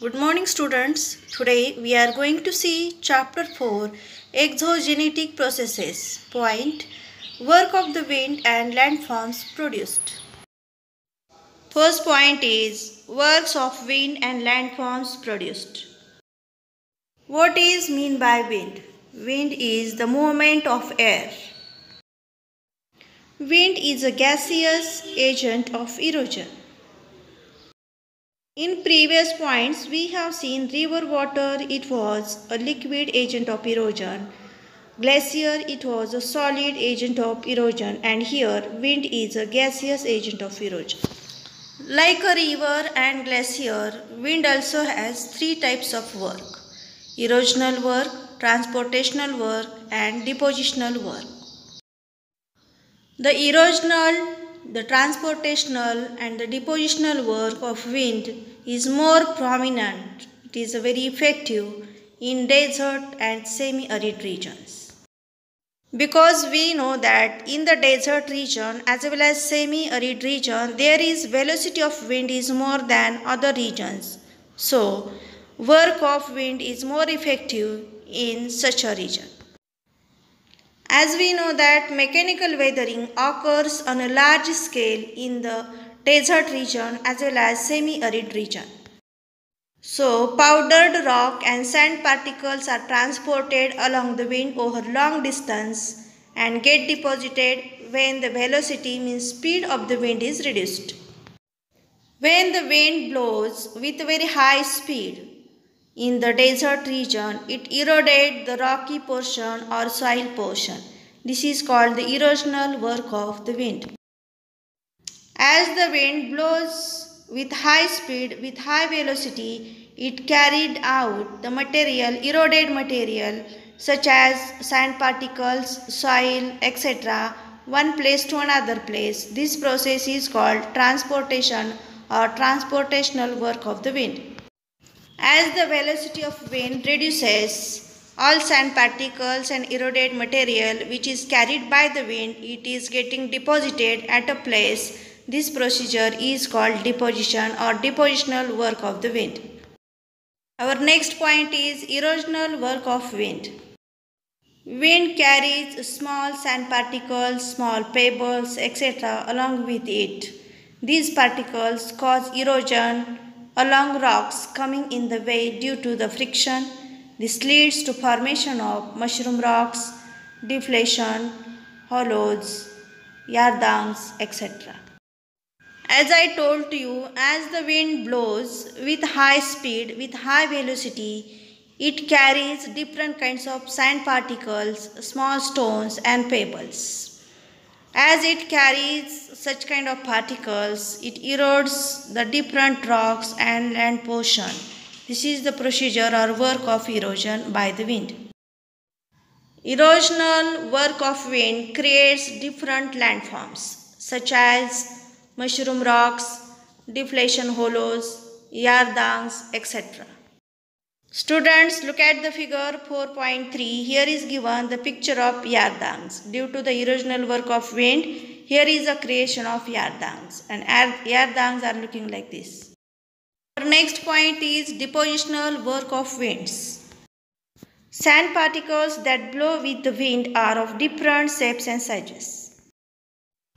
Good morning students. Today we are going to see chapter 4 Exogenetic Processes. Point Work of the wind and landforms produced. First point is works of wind and landforms produced. What is mean by wind? Wind is the movement of air. Wind is a gaseous agent of erosion. In previous points, we have seen river water, it was a liquid agent of erosion. Glacier, it was a solid agent of erosion. And here, wind is a gaseous agent of erosion. Like a river and glacier, wind also has three types of work: erosional work, transportational work, and depositional work. The erosional, the transportational and the depositional work of wind is more prominent. It is very effective in desert and semi-arid regions. Because we know that in the desert region as well as semi-arid region, there is velocity of wind is more than other regions. So, work of wind is more effective in such a region. As we know that mechanical weathering occurs on a large scale in the desert region as well as semi-arid region. So, powdered rock and sand particles are transported along the wind over long distance and get deposited when the velocity means speed of the wind is reduced. When the wind blows with very high speed in the desert region, it eroded the rocky portion or soil portion. This is called the erosional work of the wind. As the wind blows with high speed, with high velocity, it carried out the material, eroded material such as sand particles, soil, etc., one place to another place. This process is called transportation or transportational work of the wind. As the velocity of wind reduces, all sand particles and eroded material which is carried by the wind, it is getting deposited at a place. This procedure is called deposition or depositional work of the wind. Our next point is erosional work of wind. Wind carries small sand particles, small pebbles, etc. along with it. These particles cause erosion along rocks coming in the way due to the friction. This leads to formation of mushroom rocks, deflation, hollows, yardangs, etc. As I told you, as the wind blows with high speed, with high velocity, it carries different kinds of sand particles, small stones and pebbles. As it carries such kind of particles, it erodes the different rocks and land portion. This is the procedure or work of erosion by the wind. Erosional work of wind creates different landforms such as mushroom rocks, deflation hollows, yardangs, etc. Students, look at the figure 4.3. Here is given the picture of yardangs. Due to the erosional work of wind, here is a creation of yardangs, and yardangs are looking like this. Our next point is depositional work of winds. Sand particles that blow with the wind are of different shapes and sizes.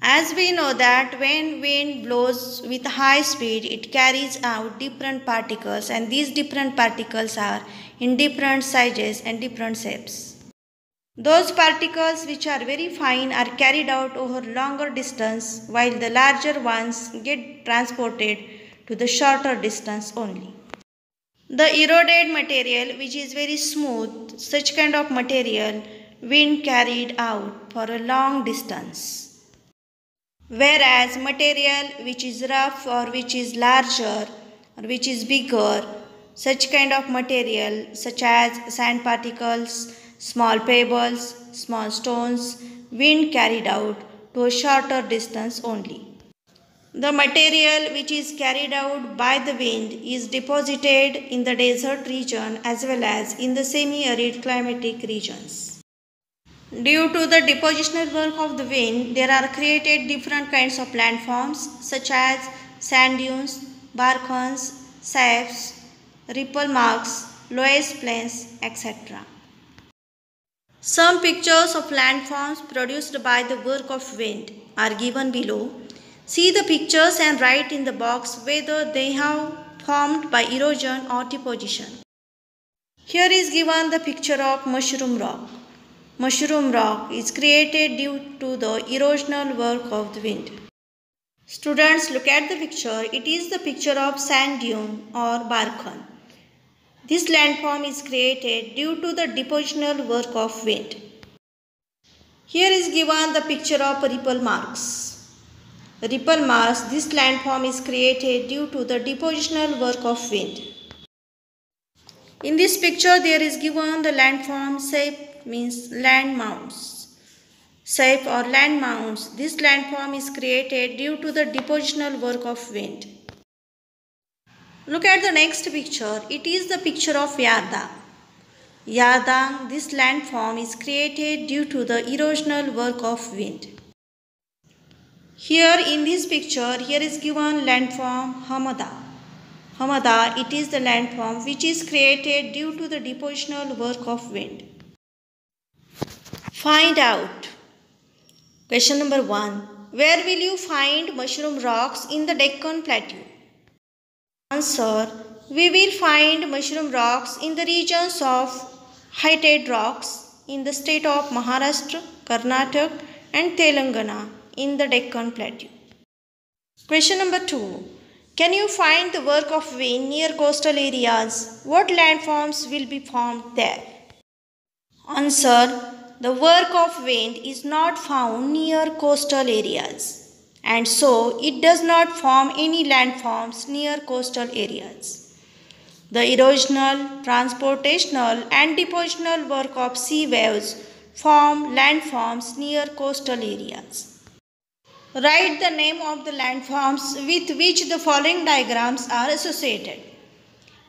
As we know that when wind blows with high speed, it carries out different particles, and these different particles are in different sizes and different shapes. Those particles which are very fine are carried out over longer distance, while the larger ones get transported to the shorter distance only. The eroded material which is very smooth, such kind of material wind carried out for a long distance. Whereas material which is rough or which is larger or which is bigger, such kind of material such as sand particles, small pebbles, small stones, wind carried out to a shorter distance only. The material which is carried out by the wind is deposited in the desert region as well as in the semi-arid climatic regions. Due to the depositional work of the wind, there are created different kinds of landforms such as sand dunes, barcons, safes, ripple marks, loess plains, etc. Some pictures of landforms produced by the work of wind are given below. See the pictures and write in the box whether they have formed by erosion or deposition. Here is given the picture of mushroom rock. Mushroom rock is created due to the erosional work of the wind. Students, look at the picture. It is the picture of sand dune or barkhan. This landform is created due to the depositional work of wind. Here is given the picture of ripple marks. Ripple marks, this landform is created due to the depositional work of wind. In this picture there is given the landform shape, means land mounds. Shape or land mounds, this landform is created due to the depositional work of wind. Look at the next picture. It is the picture of Yardang. Yardang, this landform is created due to the erosional work of wind. Here in this picture, here is given landform Hamada. Hamada, it is the landform which is created due to the depositional work of wind. Find out. Question number 1. Where will you find mushroom rocks in the Deccan Plateau? Answer. We will find mushroom rocks in the regions of Hytid rocks in the state of Maharashtra, Karnataka and Telangana in the Deccan Plateau. Question number 2. Can you find the work of wind near coastal areas? What landforms will be formed there? Answer. The work of wind is not found near coastal areas, and so it does not form any landforms near coastal areas. The erosional, transportational and depositional work of sea waves form landforms near coastal areas. Write the name of the landforms with which the following diagrams are associated.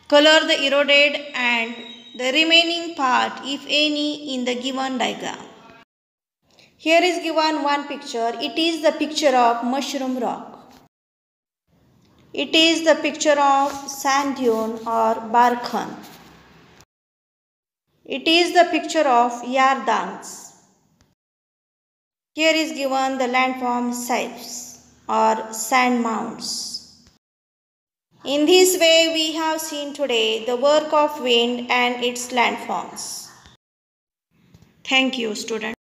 Color the eroded and the remaining part, if any, in the given diagram. Here is given one picture. It is the picture of mushroom rock. It is the picture of sand dune or barkhan. It is the picture of yardangs. Here is given the landform shapes or sand mounds. In this way, we have seen today the work of wind and its landforms. Thank you, students.